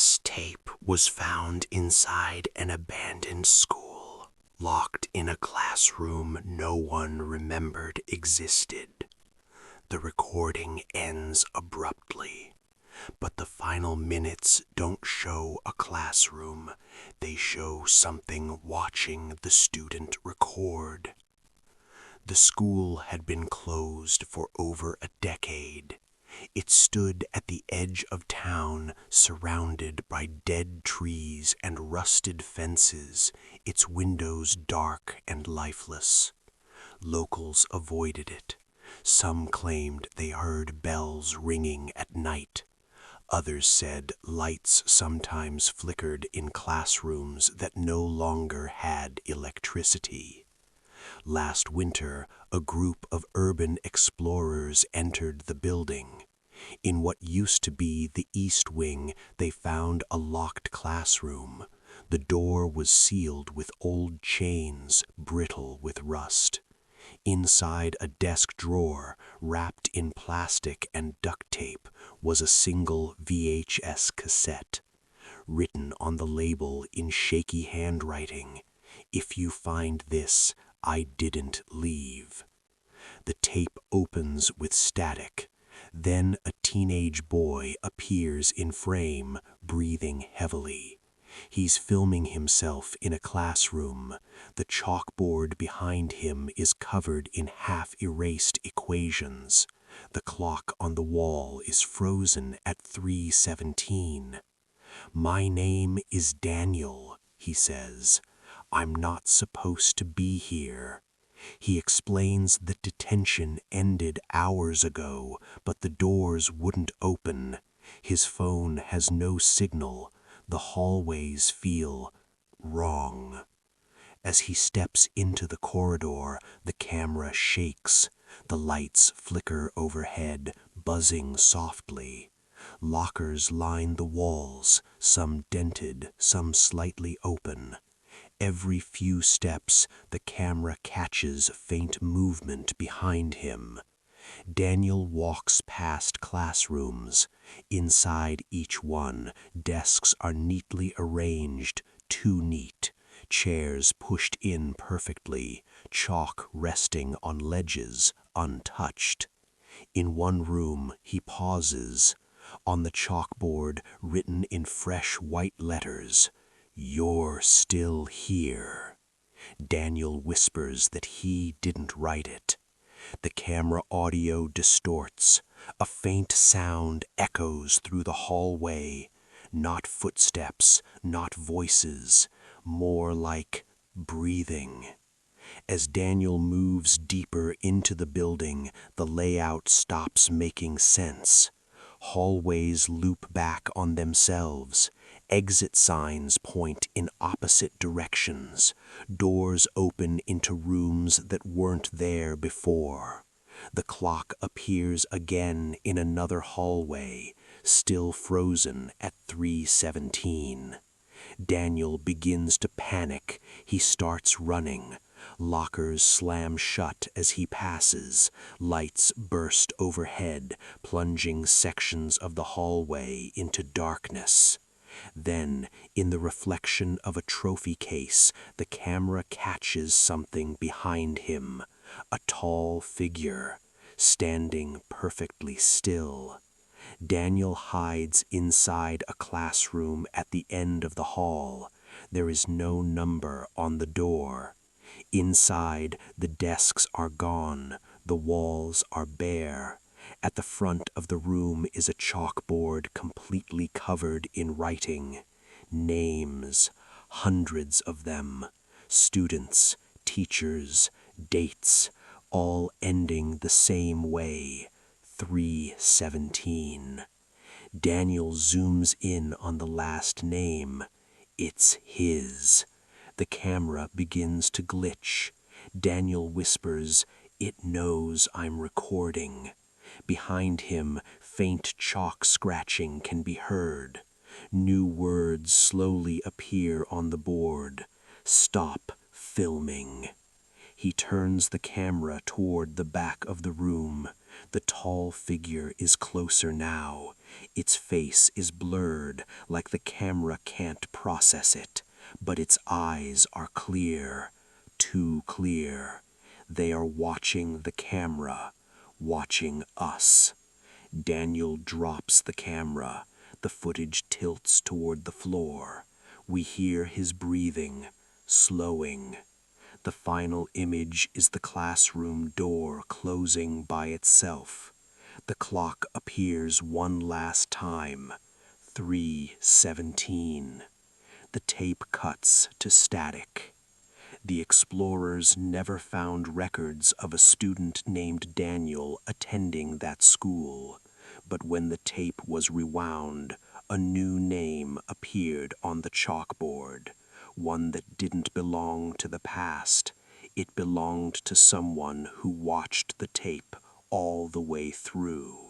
This tape was found inside an abandoned school, locked in a classroom no one remembered existed. The recording ends abruptly, but the final minutes don't show a classroom. They show something watching the student record. The school had been closed for over a decade. It stood at the edge of town, surrounded by dead trees and rusted fences, its windows dark and lifeless. Locals avoided it. Some claimed they heard bells ringing at night. Others said lights sometimes flickered in classrooms that no longer had electricity. Last winter, a group of urban explorers entered the building. In what used to be the East Wing, they found a locked classroom. The door was sealed with old chains, brittle with rust. Inside a desk drawer, wrapped in plastic and duct tape, was a single VHS cassette. Written on the label in shaky handwriting, "If you find this, I didn't leave." The tape opens with static. Then a teenage boy appears in frame, breathing heavily. He's filming himself in a classroom. The chalkboard behind him is covered in half-erased equations. The clock on the wall is frozen at 3:17. "My name is Daniel," he says. "I'm not supposed to be here." He explains that detention ended hours ago, but the doors wouldn't open. His phone has no signal. The hallways feel wrong. As he steps into the corridor, the camera shakes. The lights flicker overhead, buzzing softly. Lockers line the walls, some dented, some slightly open. Every few steps, the camera catches faint movement behind him. Daniel walks past classrooms. Inside each one, desks are neatly arranged, too neat. Chairs pushed in perfectly, chalk resting on ledges, untouched. In one room, he pauses. On the chalkboard, written in fresh white letters, "You're still here." Daniel whispers that he didn't write it. The camera audio distorts. A faint sound echoes through the hallway. Not footsteps, not voices, more like breathing. As Daniel moves deeper into the building, the layout stops making sense. Hallways loop back on themselves. Exit signs point in opposite directions. Doors open into rooms that weren't there before. The clock appears again in another hallway, still frozen at 3:17. Daniel begins to panic. He starts running. Lockers slam shut as he passes. Lights burst overhead, plunging sections of the hallway into darkness. Then, in the reflection of a trophy case, the camera catches something behind him. A tall figure, standing perfectly still. Daniel hides inside a classroom at the end of the hall. There is no number on the door. Inside, the desks are gone. The walls are bare. At the front of the room is a chalkboard completely covered in writing. Names, hundreds of them. Students, teachers, dates, all ending the same way. 3:17. Daniel zooms in on the last name. It's his. The camera begins to glitch. Daniel whispers, "It knows I'm recording." Behind him, faint chalk scratching can be heard. New words slowly appear on the board. "Stop filming." He turns the camera toward the back of the room. The tall figure is closer now. Its face is blurred like the camera can't process it, but its eyes are clear, too clear. They are watching the camera, watching us. Daniel drops the camera. The footage tilts toward the floor. We hear his breathing, slowing. The final image is the classroom door closing by itself. The clock appears one last time, 3:17. The tape cuts to static. The explorers never found records of a student named Daniel attending that school, but when the tape was rewound, a new name appeared on the chalkboard, one that didn't belong to the past. It belonged to someone who watched the tape all the way through.